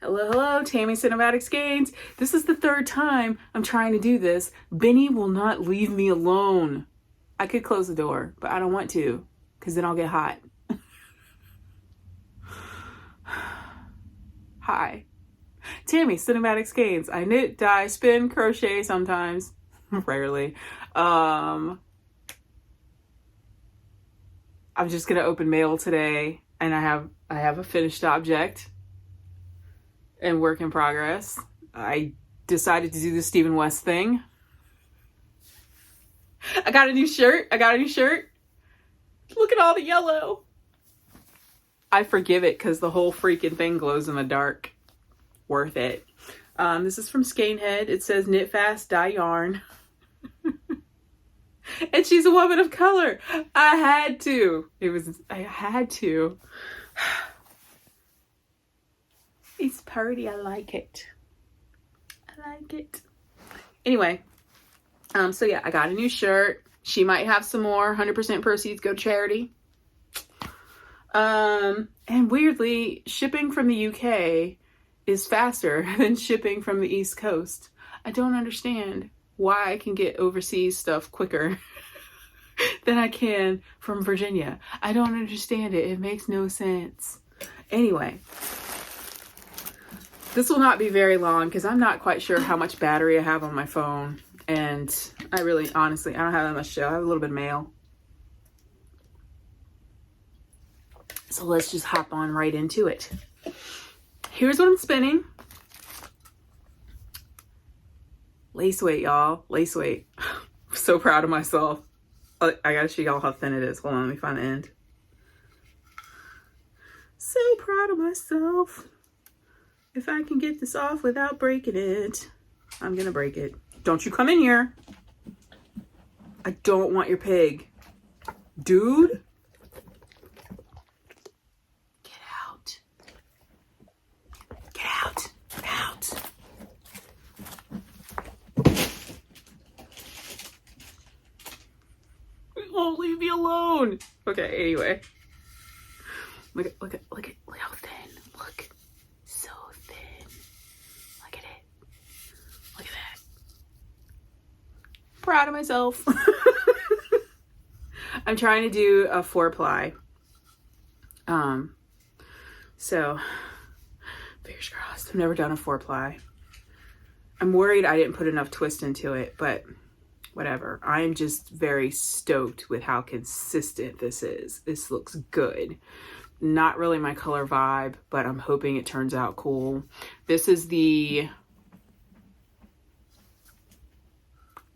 Hello, hello, Tammy Cinematic Skeins. This is the third time I'm trying to do this. Benny will not leave me alone. I could close the door, but I don't want to, because then I'll get hot. Hi. Tammy Cinematic Skeins. I knit, dye, spin, crochet sometimes. Rarely. I'm just gonna open mail today, and I have a finished object and work in progress. I decided to do the Stephen West thing. I got a new shirt. Look at all the yellow. I forgive it because the whole freaking thing glows in the dark. Worth it. This is from Skeins. It says knit fast, dye yarn. And she's a woman of color. I had to. It's pretty. I like it. Anyway, so yeah, I got a new shirt. She might have some more. 100% proceeds go to charity. And weirdly, shipping from the UK is faster than shipping from the East Coast. I don't understand why I can get overseas stuff quicker than I can from Virginia. I don't understand it. It makes no sense. Anyway, this will not be very long because I'm not quite sure how much battery I have on my phone. And I really, honestly, I don't have that much show. I have a little bit of mail. So let's just hop on right into it. Here's what I'm spinning. Lace weight, y'all. Lace weight. I'm so proud of myself. I gotta show y'all how thin it is. Hold on, let me find the end. So proud of myself. If I can get this off without breaking it, I'm gonna break it. Don't you come in here. I don't want your pig. Dude. Get out. Get out. Out. Won't leave me alone. Okay, anyway. Look how thin. Look. So thin. Look at it. Look at that. Proud of myself. I'm trying to do a 4-ply. So fingers crossed. I've never done a 4-ply. I'm worried I didn't put enough twist into it, but whatever. I'm just very stoked with how consistent this is. This looks good. Not really my color vibe, but I'm hoping it turns out cool. This is the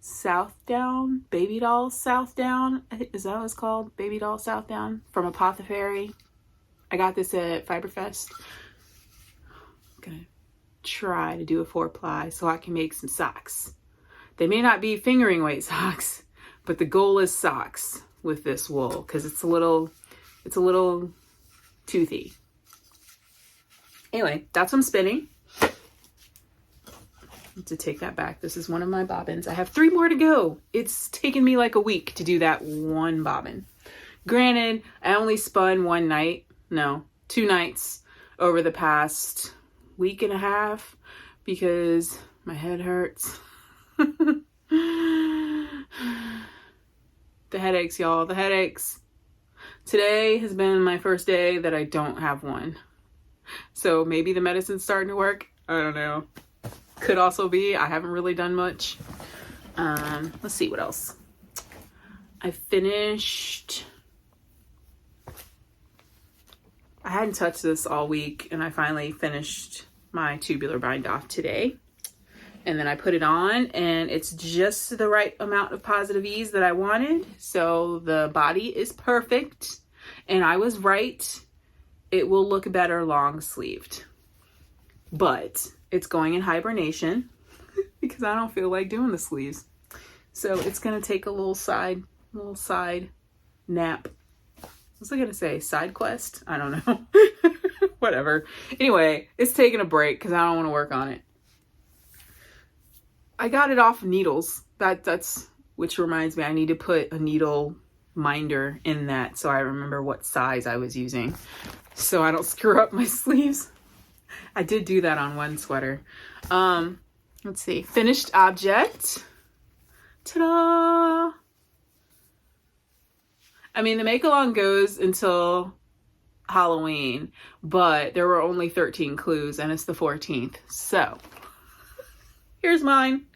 South Down, Baby Doll South Down. Is that what it's called? Baby Doll South Down from Apothecary. I got this at Fiberfest. I'm gonna try to do a 4-ply so I can make some socks. They may not be fingering weight socks, but the goal is socks with this wool because it's a little toothy. Anyway, that's what I'm spinning. To take that back, this is one of my bobbins. I have 3 more to go. It's taken me like a week to do that one bobbin. Granted, I only spun 2 nights over the past week and a half because my head hurts. The headaches, y'all, the headaches. Today has been my first day that I don't have one. So maybe the medicine's starting to work. I don't know. Could also be. I haven't really done much. Let's see what else. I hadn't touched this all week, and I finally finished my tubular bind off today. And then I put it on, and it's just the right amount of positive ease that I wanted. So the body is perfect, and I was right. It will look better long sleeved, but it's going in hibernation because I don't feel like doing the sleeves. So it's gonna take a little side nap. What was I gonna say? Side quest? I don't know. Whatever. Anyway, it's taking a break because I don't want to work on it. I got it off needles. That's which reminds me, I need to put a needle minder in that so I remember what size I was using so I don't screw up my sleeves. I did do that on one sweater. Let's see. Finished object. Ta-da! I mean, the make-along goes until Halloween, but there were only 13 clues, and it's the 14th. So, here's mine.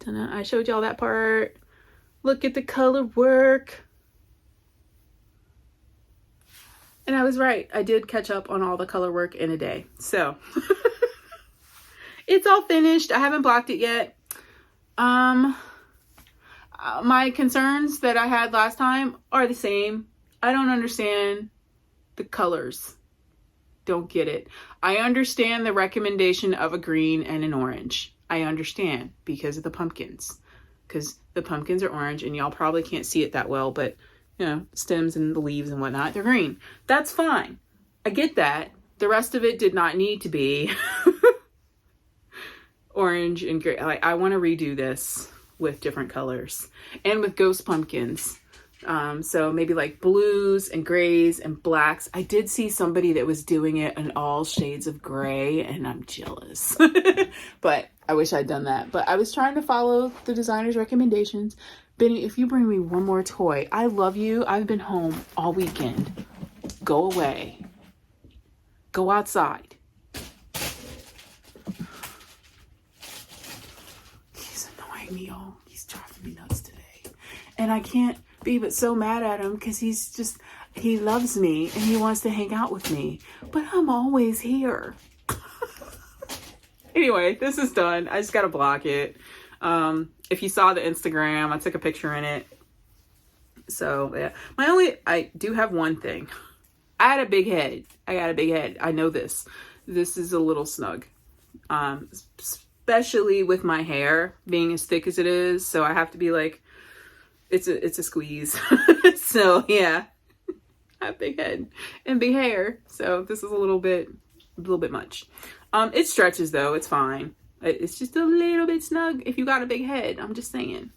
I showed y'all that part. Look at the color work. And I was right. I did catch up on all the color work in a day. So, it's all finished. I haven't blocked it yet. My concerns that I had last time are the same. I don't understand the colors. Don't get it. I understand the recommendation of a green and an orange. I understand because of the pumpkins. Because the pumpkins are orange and y'all probably can't see it that well, but you know, stems and the leaves and whatnot, they're green. That's fine. I get that. The rest of it did not need to be orange and gray. Like, I want to redo this with different colors and with ghost pumpkins. So maybe like blues and grays and blacks. I did see somebody that was doing it in all shades of gray and I'm jealous. But I wish I'd done that. But I was trying to follow the designer's recommendations. Benny, if you bring me one more toy, I love you. I've been home all weekend. Go away. Go outside. He's annoying me, y'all. He's driving me nuts today. And I can't be but so mad at him because he loves me and he wants to hang out with me. But I'm always here. Anyway, this is done. I just got to block it. If you saw the Instagram, I took a picture in it. So, yeah. I do have one thing. I had a big head. I know this. This is a little snug. Especially with my hair being as thick as it is. So I have to be like, it's a squeeze. So, yeah. I have big head and big hair. So this is a little bit much. It stretches though. It's fine. It's just a little bit snug if you got a big head. I'm just saying.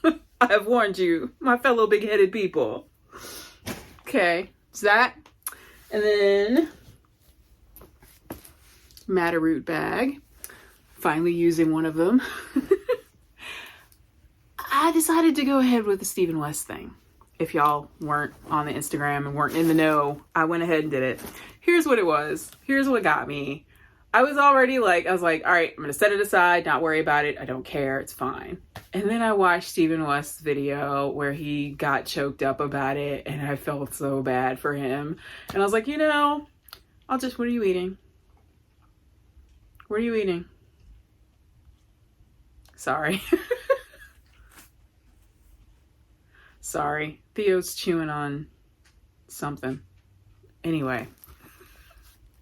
I have warned you, my fellow big-headed people. Okay, so that. And then Madder Root bag. Finally using one of them. I decided to go ahead with the Stephen West thing. If y'all weren't on the Instagram and weren't in the know, I went ahead and did it. Here's what it was. Here's what got me. I was like, all right, I'm going to set it aside, not worry about it. I don't care. It's fine. And then I watched Stephen West's video where he got choked up about it and I felt so bad for him. And I was like, what are you eating? What are you eating? Sorry. Sorry. Theo's chewing on something. Anyway.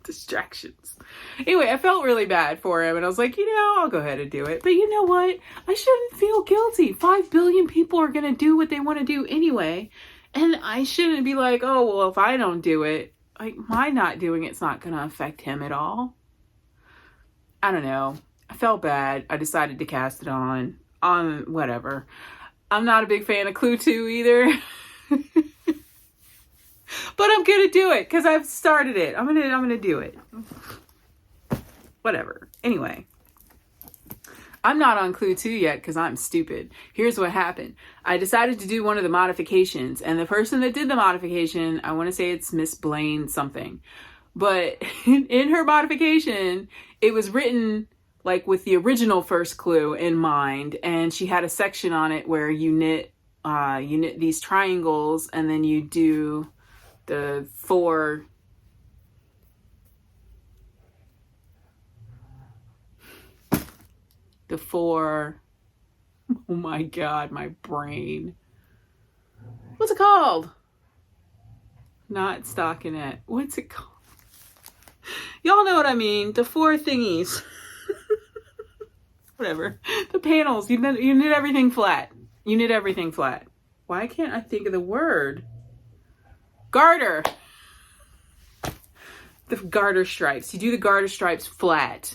Distractions. Anyway, I felt really bad for him and I was like, I'll go ahead and do it. But you know what? I shouldn't feel guilty. 5 billion people are going to do what they want to do anyway. And I shouldn't be like, oh, well, if I don't do it, like my not doing it's not going to affect him at all. I don't know. I felt bad. I decided to cast it on whatever. I'm not a big fan of Clue 2 either. But I'm going to do it because I've started it. I'm going to do it. Whatever. Anyway. I'm not on Clue 2 yet because I'm stupid. Here's what happened. I decided to do one of the modifications. And the person that did the modification, I want to say it's Miss Blaine something. But in her modification, it was written like with the original first clue in mind. And she had a section on it where you knit these triangles and then you do the four oh my god, my brain. What's it called? Not stockinette. What's it called? Y'all know what I mean. The 4 thingies. Whatever. The panels. You knit everything flat. You knit everything flat. Why can't I think of the word? Garter. The garter stripes. You do the garter stripes flat.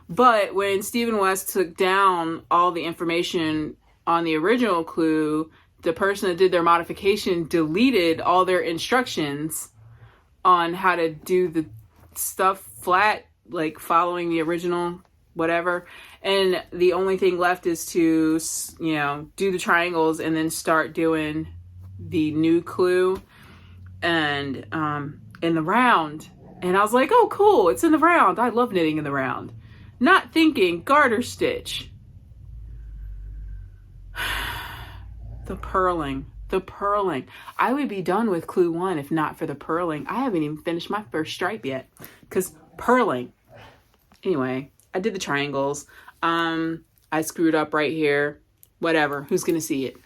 But when Stephen West took down all the information on the original clue, the person that did their modification deleted all their instructions on how to do the stuff flat, like following the original whatever. And the only thing left is to, you know, do the triangles and then start doing the new clue and in the round. And I was like, oh, cool, it's in the round. I love knitting in the round. Not thinking garter stitch. The purling. I would be done with clue 1 if not for the purling. I haven't even finished my first stripe yet because purling. Anyway, I did the triangles. I screwed up right here. Whatever. Who's going to see it?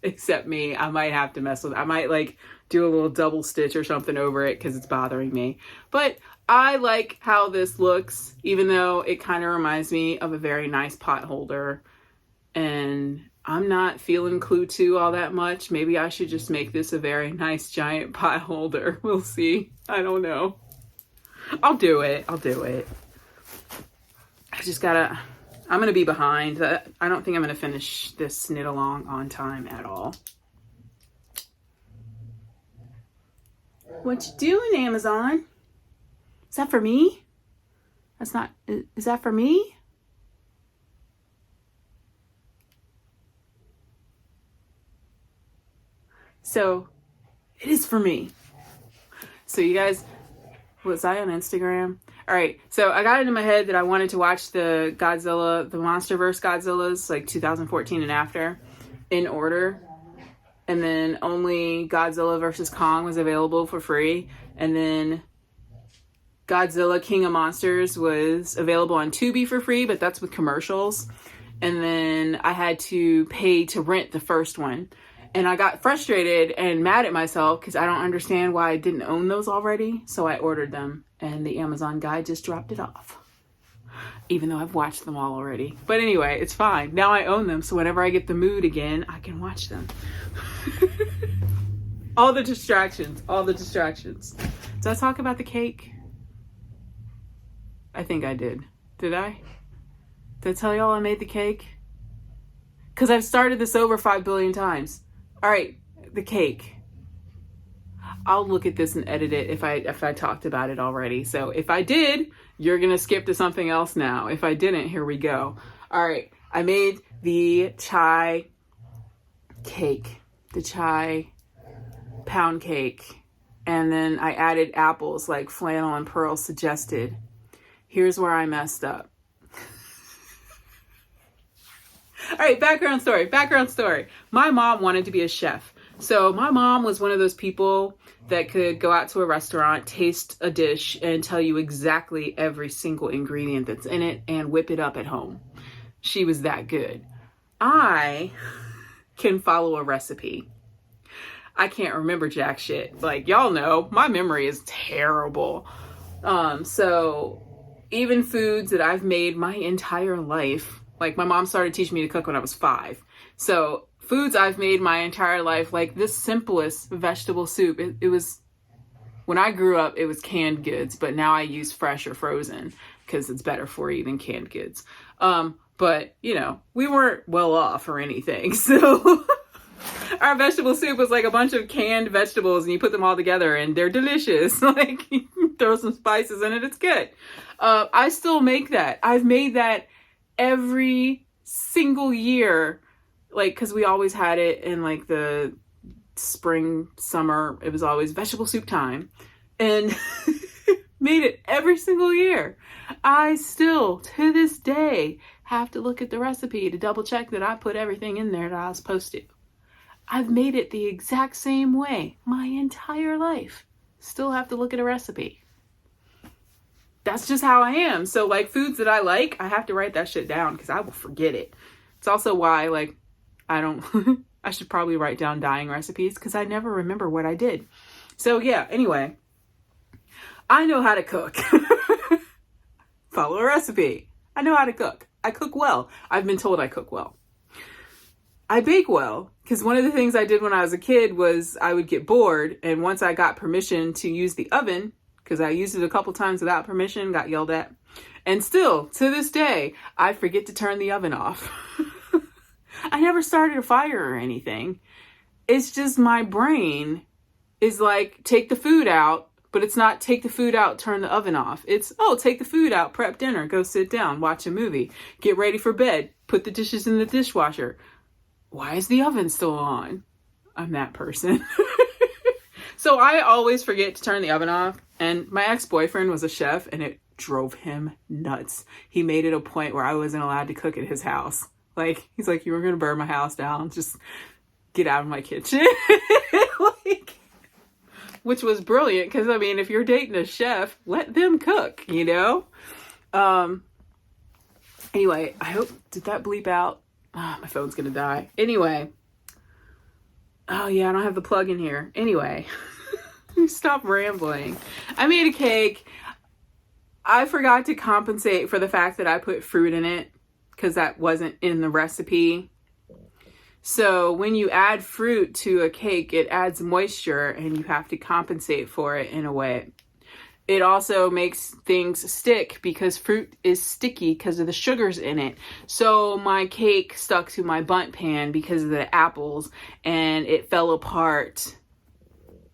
Except me. I might have to mess with it. I might like do a little double stitch or something over it because it's bothering me. But I like how this looks, even though it kind of reminds me of a very nice pot holder. And I'm not feeling clue 2 all that much. Maybe I should just make this a very nice giant pot holder. We'll see. I don't know. I'll do it. I just gotta, I'm gonna be behind. I don't think I'm gonna finish this knit along on time at all. What you doing, Amazon? Is that for me? That's not, is that for me? So it is for me. So you guys, was I on Instagram? All right. So I got it in my head that I wanted to watch the Godzilla, the MonsterVerse Godzillas, like 2014 and after, in order. And then only Godzilla vs. Kong was available for free. And then Godzilla King of Monsters was available on Tubi for free, but that's with commercials. And then I had to pay to rent the first one. And I got frustrated and mad at myself because I don't understand why I didn't own those already. So I ordered them and the Amazon guy just dropped it off. Even though I've watched them all already. But anyway, it's fine. Now I own them. So whenever I get the mood again, I can watch them. All the distractions. Did I talk about the cake? I think I did. Did I? Did I tell y'all I made the cake? Because I've started this over 5 billion times. All right, the cake. I'll look at this and edit it if I talked about it already. So if I did, you're going to skip to something else now. If I didn't, here we go. All right, I made the chai cake, the chai pound cake. And then I added apples like Flannel and Pearl suggested. Here's where I messed up. All right, background story. My mom wanted to be a chef. So my mom was one of those people that could go out to a restaurant, taste a dish, and tell you exactly every single ingredient that's in it and whip it up at home. She was that good. I can follow a recipe. I can't remember jack shit. Like, y'all know, my memory is terrible. So even foods that I've made my entire life, like my mom started teaching me to cook when I was 5. So foods I've made my entire life, like this simplest vegetable soup, it was, when I grew up, it was canned goods, but now I use fresh or frozen because it's better for you than canned goods. But you know, we weren't well off or anything. So our vegetable soup was like a bunch of canned vegetables and you put them all together and they're delicious. Like you throw some spices in it, it's good. I still make that. I've made that every single year, like, because we always had it in like the spring, summer, it was always vegetable soup time, and made it every single year. I still, to this day, have to look at the recipe to double check that I put everything in there that I was supposed to. I've made it the exact same way my entire life. Still have to look at a recipe. That's just how I am. So like foods that I like, I have to write that shit down because I will forget it. It's also why like I don't, I should probably write down dying recipes because I never remember what I did. So yeah, anyway, I know how to cook. Follow a recipe. I know how to cook. I cook well. I've been told I cook well. I bake well because one of the things I did when I was a kid was I would get bored, and once I got permission to use the oven, because I used it a couple times without permission, got yelled at. And still, to this day, I forget to turn the oven off. I never started a fire or anything. It's just my brain is like, take the food out, but it's not take the food out, turn the oven off. It's, oh, take the food out, prep dinner, go sit down, watch a movie, get ready for bed, put the dishes in the dishwasher. Why is the oven still on? I'm that person. So I always forget to turn the oven off. And my ex-boyfriend was a chef, and it drove him nuts. He made it a point where I wasn't allowed to cook at his house. Like, he's like, you were going to burn my house down. Just get out of my kitchen. Like, which was brilliant. Because, I mean, if you're dating a chef, let them cook, you know? Anyway, I hope, did that bleep out? Oh, my phone's going to die. Anyway. Oh, yeah, I don't have the plug in here. Anyway. Stop rambling. I made a cake. I forgot to compensate for the fact that I put fruit in it because that wasn't in the recipe. So when you add fruit to a cake, it adds moisture and you have to compensate for it in a way. It also makes things stick because fruit is sticky because of the sugars in it. So my cake stuck to my bundt pan because of the apples, and it fell apart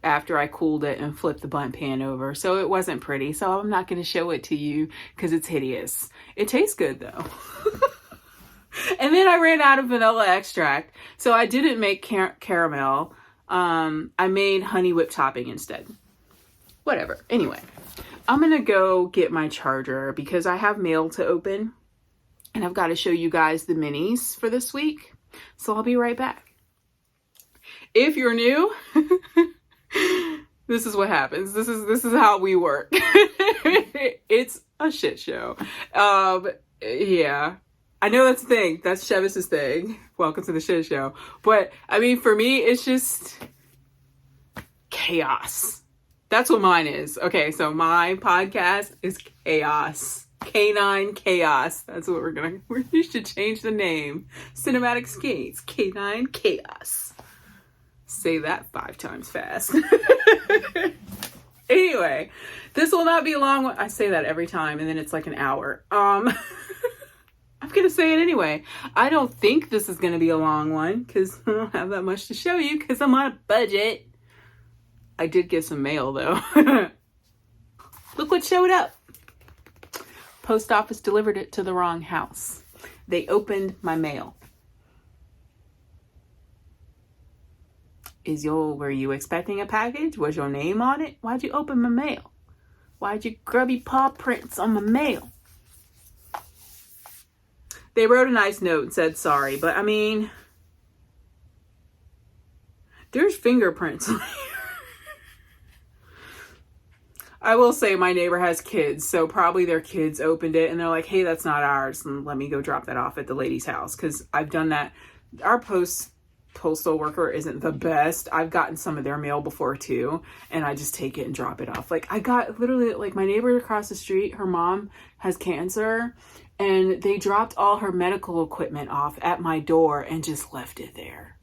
after I cooled it and flipped the bundt pan over. So it wasn't pretty. So I'm not going to show it to you because it's hideous. It tastes good though. And then I ran out of vanilla extract. So I didn't make caramel. I made honey whipped topping instead. Whatever. Anyway, I'm going to go get my charger because I have mail to open. And I've got to show you guys the minis for this week. So I'll be right back. If you're new... This is what happens. This is how we work. It's a shit show. Yeah. I know that's the thing. That's Chevis's thing. Welcome to the shit show. But I mean, for me, it's just chaos. That's what mine is. Okay, so my podcast is chaos. Canine chaos. That's what we should change the name. Cinematic Skeins. Canine chaos. Say that 5 times fast. Anyway, this will not be a long one. I say that every time and then it's like an hour. I'm going to say it anyway. I don't think this is going to be a long one because I don't have that much to show you because I'm on a budget. I did get some mail though. Look what showed up. Post office delivered it to the wrong house. They opened my mail. Were you expecting a package? Was your name on it? Why'd you open my mail? Why'd you grubby paw prints on my mail? They wrote a nice note and said sorry, but I mean, there's fingerprints on here. I will say my neighbor has kids, so probably their kids opened it and they're like, hey, that's not ours. And let me go drop that off at the lady's house. Cause I've done that. Our postal worker isn't the best. I've gotten some of their mail before too, and I just take it and drop it off. Like I got literally like my neighbor across the street, her mom has cancer, and they dropped all her medical equipment off at my door and just left it there.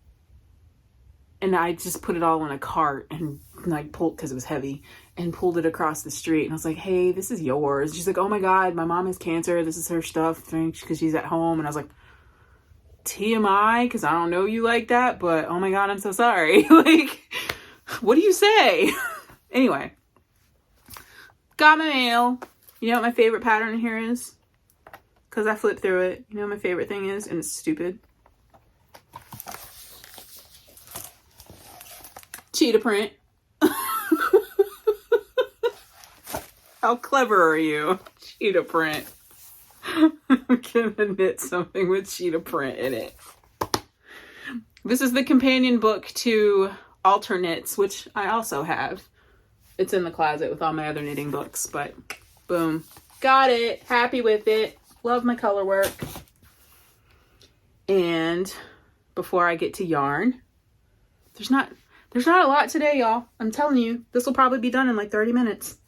And I just put it all in a cart and like pulled, because it was heavy, and pulled it across the street. And I was like, hey, this is yours. She's like, oh my God, my mom has cancer. This is her stuff because she's at home. And I was like, TMI, because I don't know you like that, but oh my God, I'm so sorry. Like, what do you say? Anyway, got my mail. You know what my favorite pattern here is? Because I flipped through it. You know what my favorite thing is? And it's stupid. Cheetah print. How clever are you? Cheetah print. I'm gonna knit something with cheetah print in it. This is the companion book to Alternates, which I also have. It's in the closet with all my other knitting books, but boom. Got it. Happy with it. Love my color work. And before I get to yarn, there's not a lot today, y'all. I'm telling you, this will probably be done in like 30 minutes.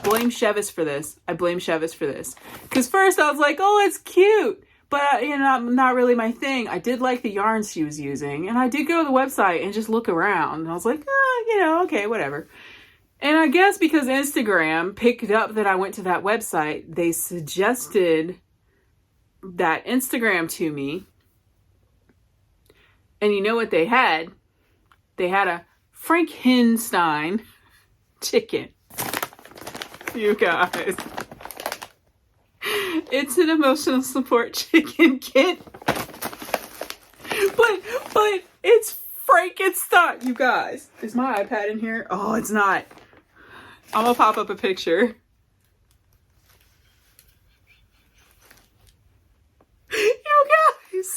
Blame Chevis for this. I blame Chevis for this. Because first I was like, oh, it's cute. But, you know, not really my thing. I did like the yarns she was using. And I did go to the website and just look around. And I was like, okay, whatever. And I guess because Instagram picked up that I went to that website, they suggested that Instagram to me. And you know what they had? They had a Frankenstein chicken. You guys. It's an emotional support chicken kit. But it's Frankenstein. You guys. Is my iPad in here? Oh, it's not. I'm gonna pop up a picture. You guys.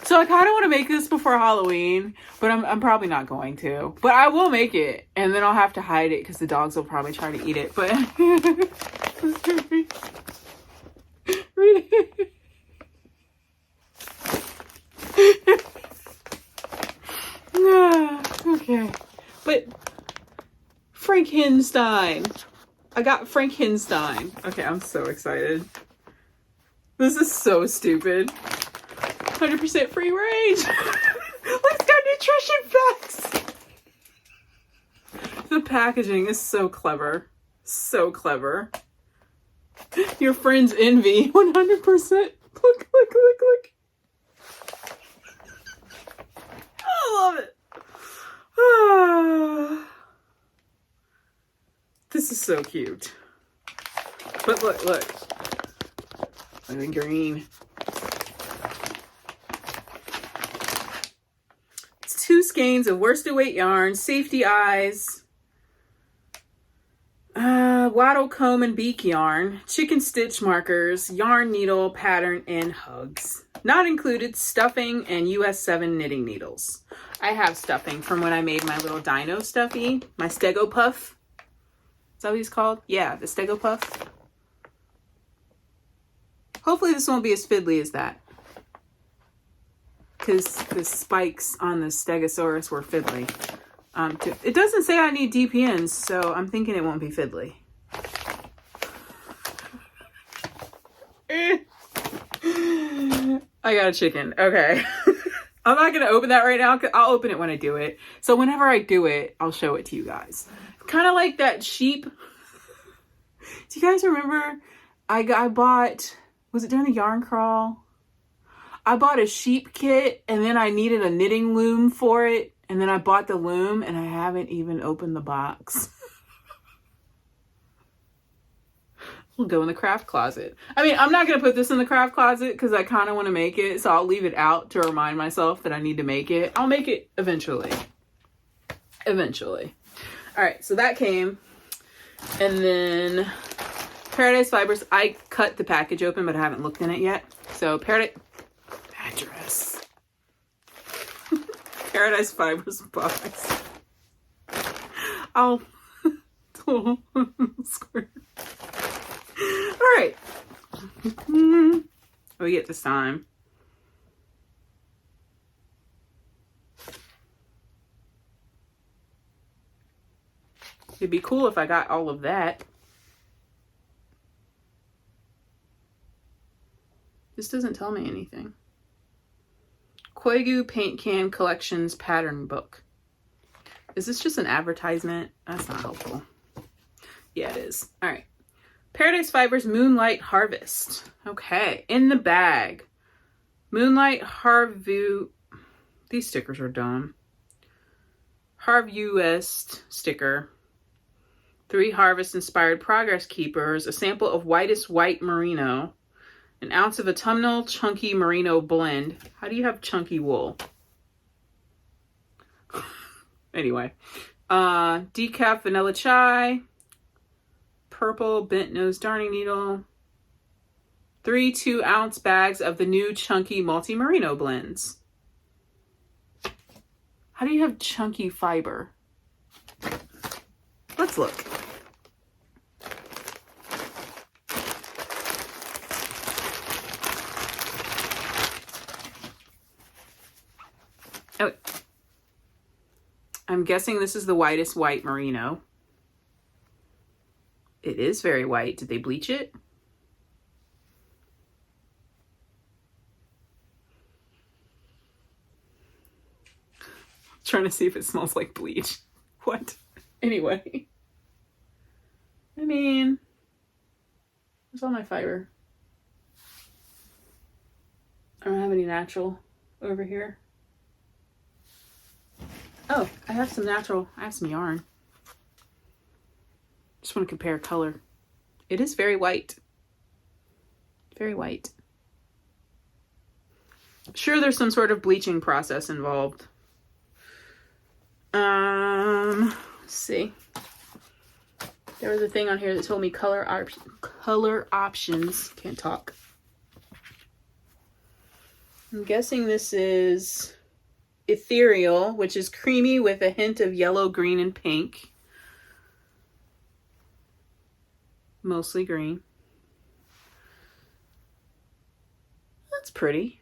So I kind of want to make this before Halloween, but I'm probably not going to. But I will make it, and then I'll have to hide it because the dogs will probably try to eat it. But read it. Okay, but Frankenstein. I got Frankenstein. Okay, I'm so excited. This is so stupid. 100% free range. Let's go nutrition facts. The packaging is so clever. So clever. Your friends envy. 100%. Look. I love it. This is so cute. But look. Look at the green. It's 2 skeins of worsted weight yarn, safety eyes, wattle comb and beak yarn, chicken stitch markers, yarn needle, pattern, and hugs. Not included stuffing and US 7 knitting needles. I have stuffing from when I made my little dino stuffy, my Stego Puff. Is that what he's called? Yeah, the Stego Puff. Hopefully this won't be as fiddly as that. Because the spikes on the Stegosaurus were fiddly. It doesn't say I need DPNs, so I'm thinking it won't be fiddly. I got a chicken. Okay. I'm not going to open that right now. I'll open it when I do it. So whenever I do it, I'll show it to you guys. Kind of like that sheep. Do you guys remember I bought, was it during the yarn crawl? I bought a sheep kit and then I needed a knitting loom for it. And then I bought the loom and I haven't even opened the box. We'll go in the craft closet. I mean, I'm not going to put this in the craft closet because I kind of want to make it. So I'll leave it out to remind myself that I need to make it. I'll make it eventually. Eventually. All right. So that came. And then Paradise Fibers. I cut the package open, but I haven't looked in it yet. So Paradise Fibers box. I'll square. All right. What do we get this time? It'd be cool if I got all of that. This doesn't tell me anything. Koigu Paint Can Collections Pattern Book. Is this just an advertisement? That's not helpful. Yeah, it is. All right. Paradise Fibers Moonlight Harvest. Okay. In the bag. Moonlight Harvest. These stickers are dumb. Harvest sticker. 3 Harvest Inspired Progress Keepers. A sample of Whitest White Merino. An ounce of autumnal chunky merino blend. How do you have chunky wool? Anyway. Decaf vanilla chai. Purple bent nose darning needle. 3 2-ounce bags of the new chunky multi merino blends. How do you have chunky fiber? Let's look. Oh, I'm guessing this is the whitest white merino. It is very white. Did they bleach it? Trying to see if it smells like bleach. What? Anyway. I mean, where's all my fiber? I don't have any natural over here. Oh, I have some yarn. Just want to compare color. It is very white. Very white. Sure, there's some sort of bleaching process involved. Let's see. There was a thing on here that told me color options. Can't talk. I'm guessing this is ethereal, which is creamy with a hint of yellow, green, and pink. Mostly green. That's pretty.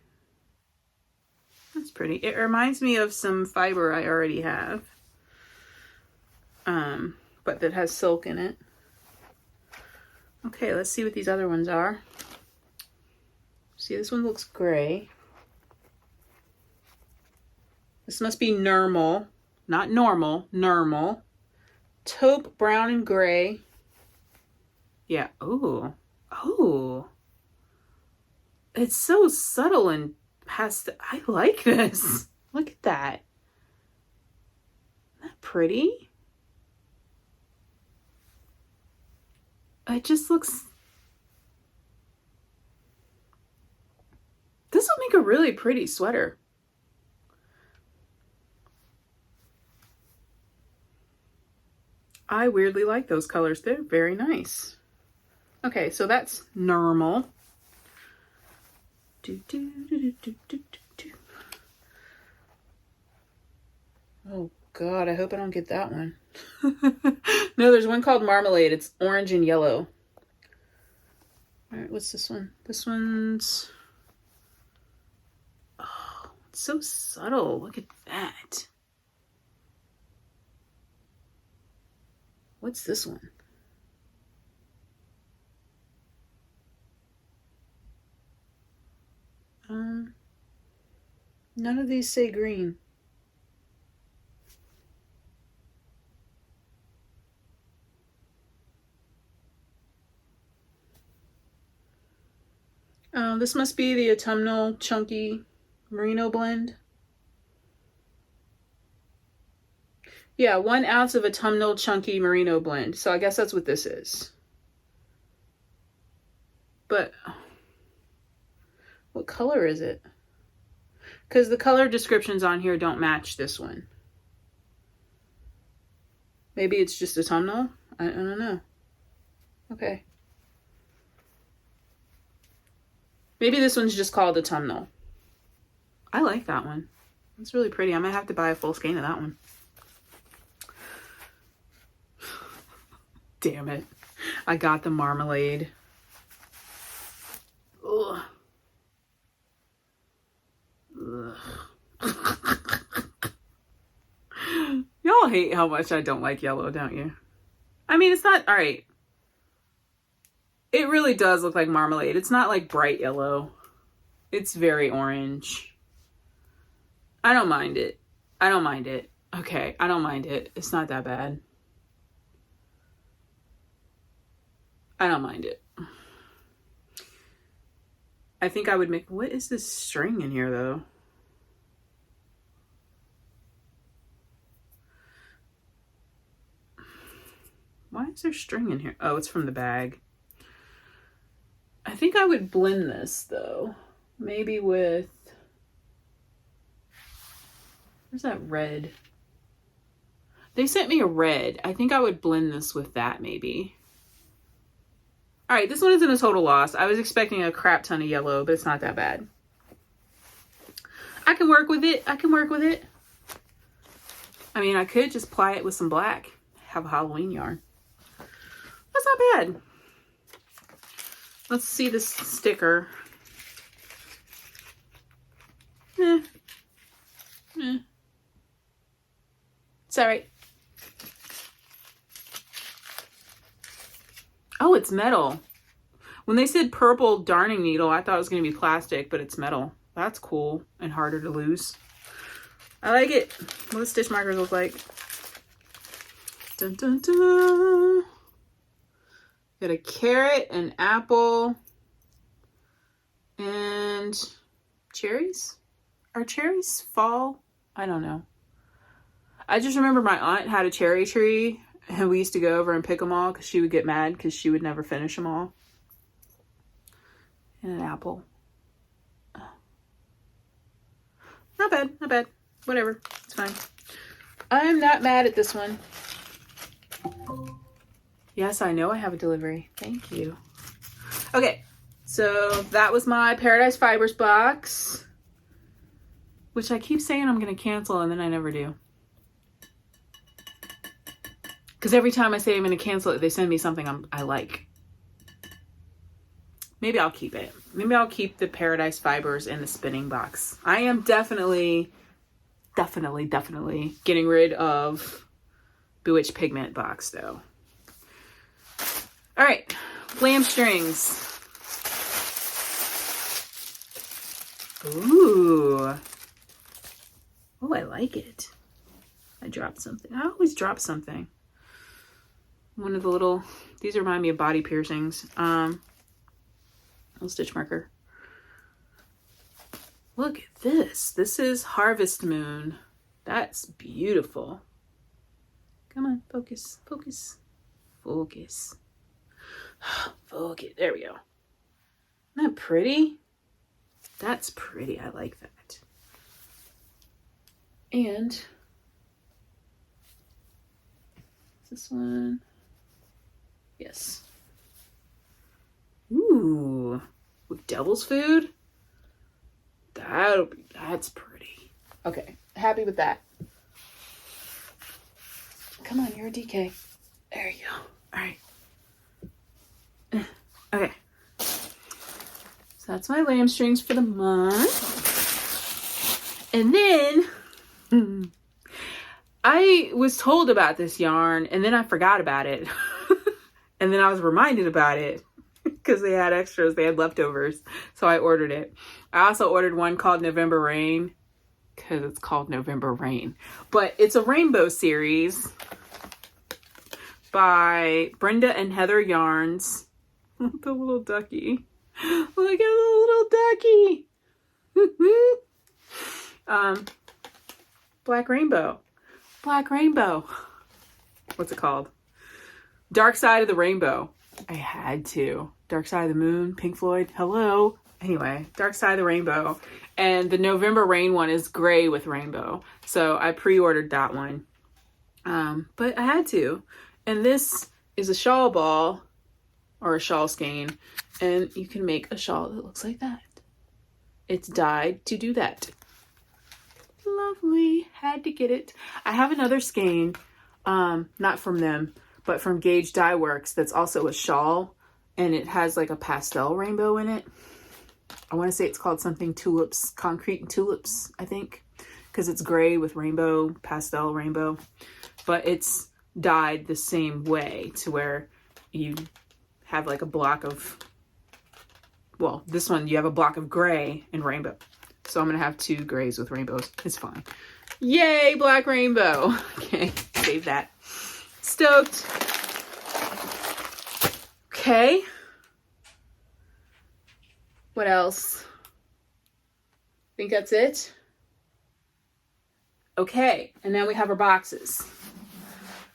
That's pretty. It reminds me of some fiber I already have. But that has silk in it. Okay, let's see what these other ones are. See, this one looks gray. This must be normal. Not normal, normal. Taupe, brown, and gray. Yeah, ooh. Oh. It's so subtle and pastel. I like this. Look at that. Isn't that pretty? It just looks... This will make a really pretty sweater. I weirdly like those colors. They're very nice. Okay, so that's normal. Oh God, I hope I don't get that one. No, there's one called Marmalade. It's orange and yellow. All right, what's this one? This one's... Oh, it's so subtle. Look at that. What's this one? None of these say green. This must be the autumnal chunky merino blend. Yeah, 1 ounce of autumnal chunky merino blend. So I guess that's what this is. But what color is it? Because the color descriptions on here don't match this one. Maybe it's just autumnal? I don't know. Okay. Maybe this one's just called autumnal. I like that one. It's really pretty. I might have to buy a full skein of that one. Damn it. I got the Marmalade. Ugh. Ugh. Y'all hate how much I don't like yellow, don't you? I mean, it's not... Alright. It really does look like Marmalade. It's not like bright yellow. It's very orange. I don't mind it. I don't mind it. Okay, I don't mind it. It's not that bad. I don't mind it. I think I would make... What is this string in here, though? Why is there string in here? Oh, it's from the bag. I think I would blend this, though. Maybe with... Where's that red? They sent me a red. I think I would blend this with that, maybe. All right, this one isn't a total loss. I was expecting a crap ton of yellow, but it's not that bad. I can work with it. I can work with it. I mean, I could just ply it with some black. Have a Halloween yarn. That's not bad. Let's see this sticker. It's all right. Oh, it's metal. When they said purple darning needle, I thought it was going to be plastic, but it's metal. That's cool and harder to lose. I like it. What do stitch markers look like? Dun, dun, dun. Got a carrot, an apple, and cherries? Are cherries fall? I don't know. I just remember my aunt had a cherry tree, and we used to go over and pick them all because she would get mad because she would never finish them all. And an apple. Not bad, not bad. Whatever, it's fine. I'm not mad at this one. Yes, I know I have a delivery. Thank you. Okay, so that was my Paradise Fibers box, which I keep saying I'm going to cancel, and then I never do. Because every time I say I'm going to cancel it, they send me something I like. Maybe I'll keep it. Maybe I'll keep the Paradise Fibers in the spinning box. I am definitely getting rid of Bewitched Pigment box, though. All right, lamb strings. Ooh. Oh, I like it. I dropped something. I always drop something. One of the little, these remind me of body piercings. Little stitch marker. Look at this. This is Harvest Moon. That's beautiful. Come on, focus, focus, focus. Focus. There we go. Isn't that pretty? That's pretty. I like that. And this one. Yes. Ooh, with devil's food? That's pretty. Okay, happy with that. Come on, you're a DK. There you go. All right. Okay. So that's my lamb strings for the month. And then I was told about this yarn, and then I forgot about it. And then I was reminded about it because they had extras, they had leftovers. So I ordered it. I also ordered one called November Rain because it's called November Rain. But it's a rainbow series by Brenda and Heather Yarns. The little ducky. Look at the little ducky. Black Rainbow. Black Rainbow. What's it called? Dark Side of the Rainbow. I had to. Dark Side of the Moon, Pink Floyd, hello. Anyway, Dark Side of the Rainbow. And the November Rain one is gray with rainbow. So I pre-ordered that one. But I had to. And this is a shawl ball or a shawl skein. And you can make a shawl that looks like that. It's dyed to do that. Lovely. Had to get it. I have another skein, not from them, but from Gauge Dye Works, that's also a shawl, and it has like a pastel rainbow in it. I want to say it's called something tulips, concrete and tulips, I think, because it's gray with rainbow, pastel rainbow, but it's dyed the same way to where you have like a block of, well, this one you have a block of gray and rainbow. So I'm going to have two grays with rainbows. It's fine. Yay, Black Rainbow. Okay, save that. Stoked. Okay. What else? Think that's it? Okay, and now we have our boxes.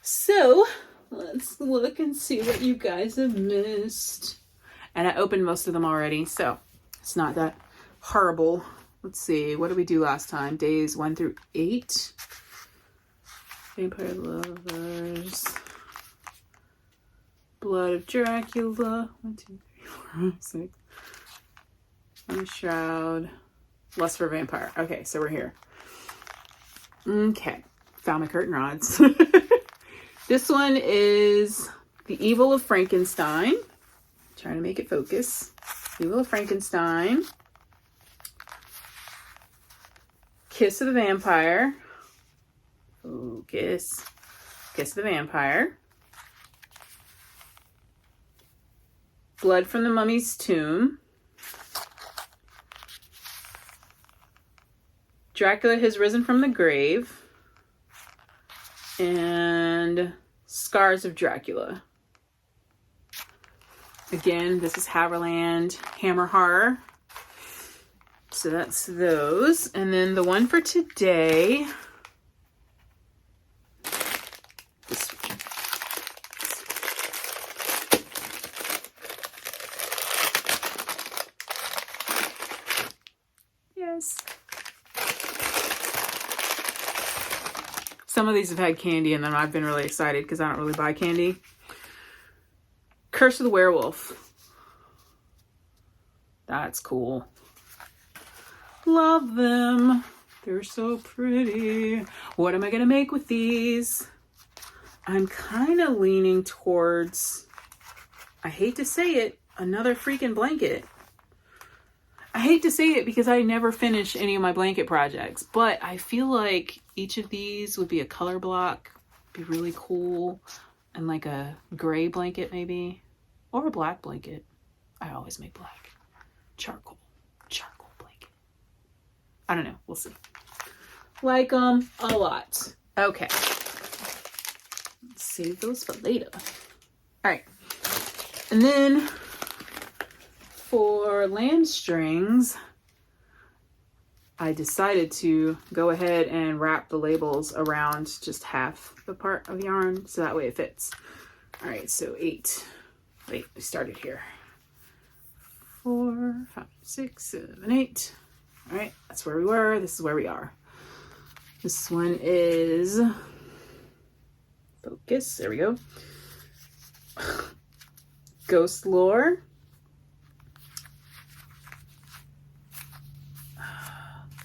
So, let's look and see what you guys have missed. And I opened most of them already, so it's not that horrible. Let's see, what did we do last time? Days 1 through 8. Vampire Lovers. Blood of Dracula. 1, 2, 3, 4, 6. Unshroud. Lust for Vampire. Okay, so we're here. Okay, found my curtain rods. This one is The Evil of Frankenstein. Trying to make it focus. Evil of Frankenstein. Kiss of the Vampire. Focus. Kiss of the Vampire. Blood from the Mummy's Tomb. Dracula Has Risen from the Grave. And Scars of Dracula. Again, this is Haverland Hammer Horror. So that's those. And then the one for today Some of these have had candy, and then I've been really excited because I don't really buy candy. Curse of the Werewolf. That's cool. Love them. They're so pretty. What am I going to make with these? I'm kind of leaning towards, I hate to say it, another freaking blanket. I hate to say it because I never finish any of my blanket projects, but I feel like each of these would be a color block, be really cool, and like a gray blanket maybe, or a black blanket. I always make black. Charcoal blanket. I don't know, we'll see. Like a lot. Okay. Let's save those for later. All right. And then for lamb strings, I decided to go ahead and wrap the labels around just half the part of the yarn so that way it fits. All right, so 8. Wait, we started here. 4, 5, 6, 7, 8. All right, that's where we were. This is where we are. This one is focus. There we go. Ghost Lore.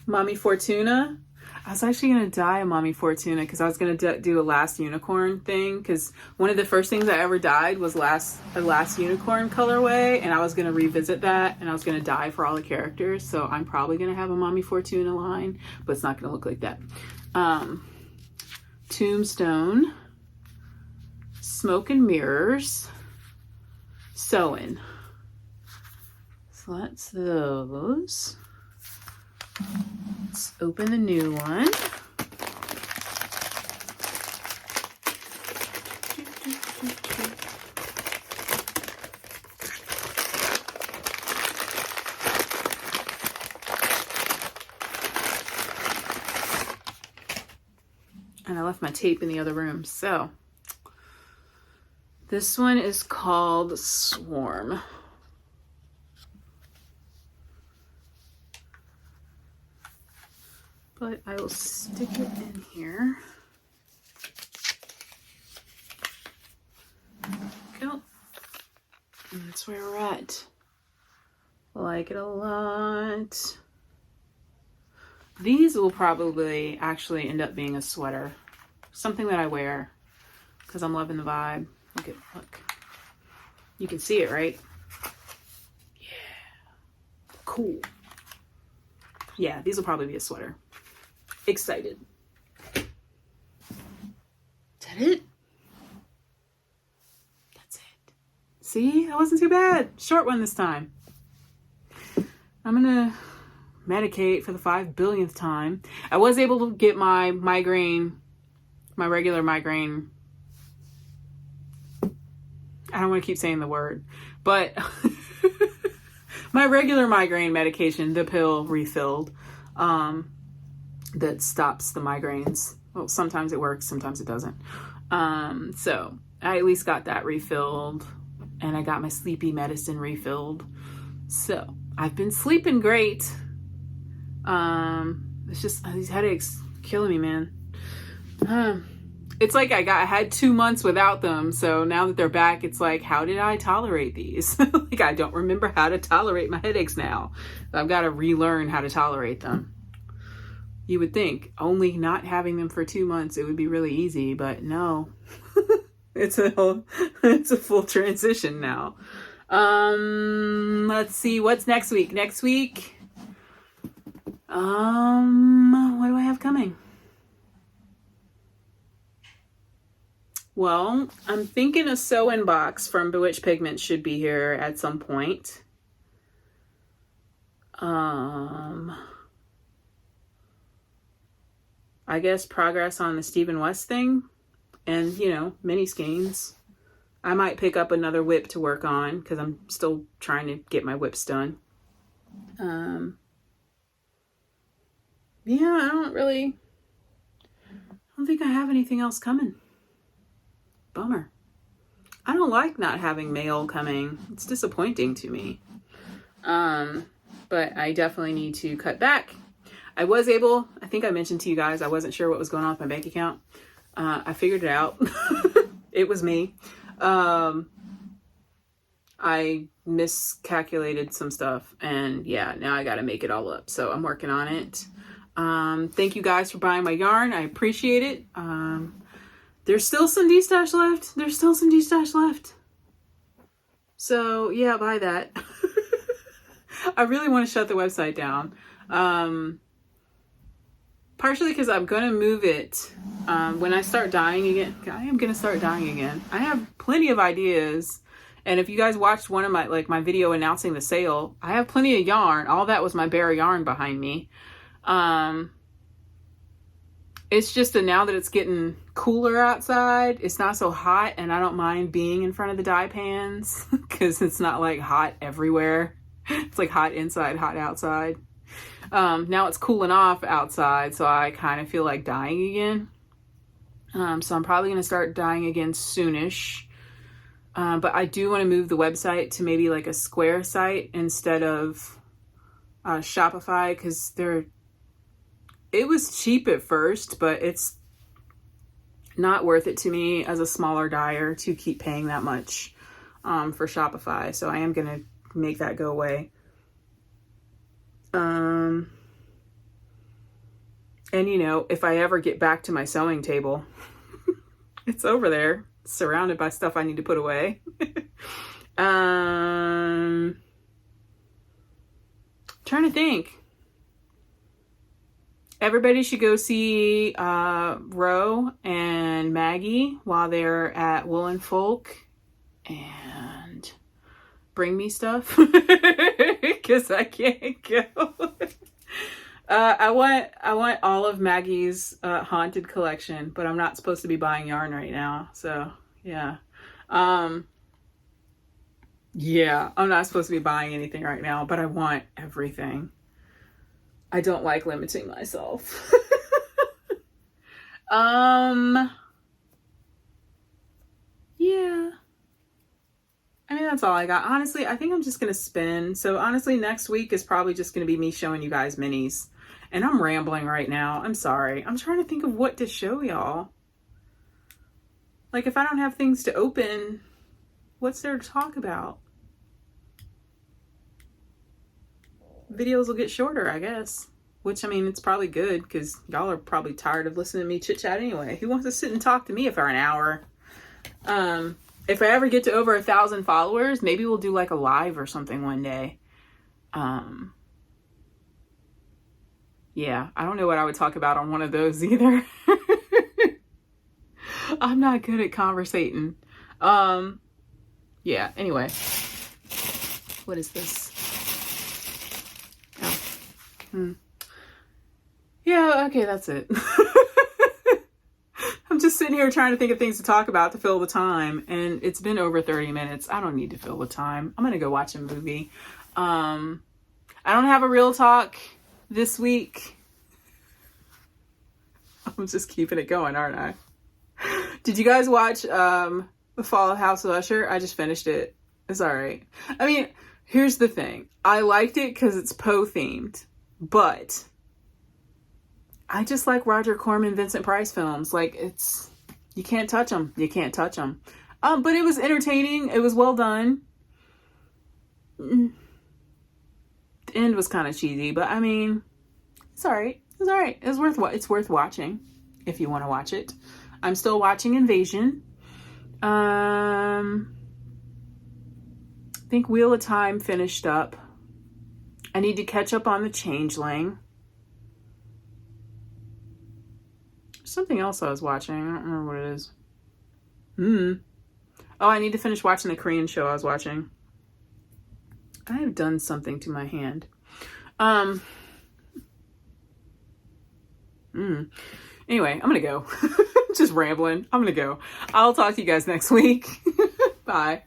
Mommy Fortuna. I was actually going to dye a Mommy Fortuna because I was going to do a last unicorn thing, because one of the first things I ever dyed was a last unicorn colorway, and I was going to revisit that, and I was going to dye for all the characters. So I'm probably going to have a Mommy Fortuna line, but it's not going to look like that. Tombstone, Smoke and Mirrors, Sewing. So that's those. Let's open the new one. And I left my tape in the other room. So this one is called Swarm. But I will stick it in here. Go. And that's where we're at. Like it a lot. These will probably actually end up being a sweater. Something that I wear because I'm loving the vibe. Look. You can see it, right? Yeah. Cool. Yeah, these will probably be a sweater. Excited. Is that it? That's it. See, that wasn't too bad. Short one this time. I'm gonna medicate for the 5 billionth time. I was able to get my regular migraine. I don't want to keep saying the word, but my regular migraine medication, the pill, refilled. That stops the migraines. Well, sometimes it works, sometimes it doesn't. So I at least got that refilled, and I got my sleepy medicine refilled. So I've been sleeping great. It's just these headaches killing me, man. It's like I had 2 months without them, so now that they're back, it's like, how did I tolerate these? Like, I don't remember how to tolerate my headaches now. I've got to relearn how to tolerate them. You would think only not having them for 2 months, it would be really easy, but no. It's a full transition now. Let's see, what's next week? Next week, what do I have coming? Well, I'm thinking a sew-in box from Bewitched Pigments should be here at some point. I guess progress on the Stephen West thing, and mini skeins. I might pick up another whip to work on because I'm still trying to get my whips done. Yeah, I don't think I have anything else coming. Bummer. I don't like not having mail coming. It's disappointing to me. But I definitely need to cut back. I was able, I think I mentioned to you guys, I wasn't sure what was going on with my bank account. I figured it out. It was me. I miscalculated some stuff, and yeah, now I got to make it all up. So I'm working on it. Thank you guys for buying my yarn. I appreciate it. There's still some D-stash left. There's still some D-stash left. So yeah, buy that. I really want to shut the website down. Partially because I'm going to move it when I start dyeing again. I am going to start dyeing again. I have plenty of ideas. And if you guys watched one of my video announcing the sale, I have plenty of yarn. All that was my bare yarn behind me. It's just that now that it's getting cooler outside, it's not so hot, and I don't mind being in front of the dye pans because it's not like hot everywhere. It's like hot inside, hot outside. Now it's cooling off outside, so I kind of feel like dyeing again. So I'm probably going to start dyeing again soonish. But I do want to move the website to maybe like a Square site instead of Shopify, because it was cheap at first, but it's not worth it to me as a smaller dyer to keep paying that much for Shopify. So I am going to make that go away. And you know, if I ever get back to my sewing table, it's over there, surrounded by stuff I need to put away. Trying to think. Everybody should go see Ro and Maggie while they're at Woolen Folk and bring me stuff because I can't go. I want all of Maggie's haunted collection, but I'm not supposed to be buying yarn right now. So yeah. Yeah, I'm not supposed to be buying anything right now, but I want everything. I don't like limiting myself. Yeah. I mean, that's all I got. Honestly, I think I'm just going to spin. So honestly, next week is probably just going to be me showing you guys minis. And I'm rambling right now. I'm sorry. I'm trying to think of what to show y'all. Like, if I don't have things to open, what's there to talk about? Videos will get shorter, I guess. Which, I mean, it's probably good because y'all are probably tired of listening to me chit-chat anyway. Who wants to sit and talk to me for an hour? If I ever get to over 1,000 followers, maybe we'll do like a live or something one day. Yeah, I don't know what I would talk about on one of those either. I'm not good at conversating. Yeah, anyway. What is this? Oh. Yeah, okay, that's it. I'm just sitting here trying to think of things to talk about to fill the time, and it's been over 30 minutes. I don't need to fill the time. I'm gonna go watch a movie. I don't have a real talk this week. I'm just keeping it going, aren't I? Did you guys watch The Fall of House of Usher? I just finished it. It's all right. I mean, here's the thing. I liked it because it's Poe themed, but I just like Roger Corman, Vincent Price films. Like, you can't touch them. You can't touch them. But it was entertaining. It was well done. The end was kind of cheesy, but I mean, it's all right. It's all right. It's worth watching if you want to watch it. I'm still watching Invasion. I think Wheel of Time finished up. I need to catch up on The Changeling. Something else I was watching. I don't remember what it is. Oh, I need to finish watching the Korean show I was watching. I have done something to my hand. Anyway, I'm gonna go. Just rambling. I'm gonna go. I'll talk to you guys next week. Bye.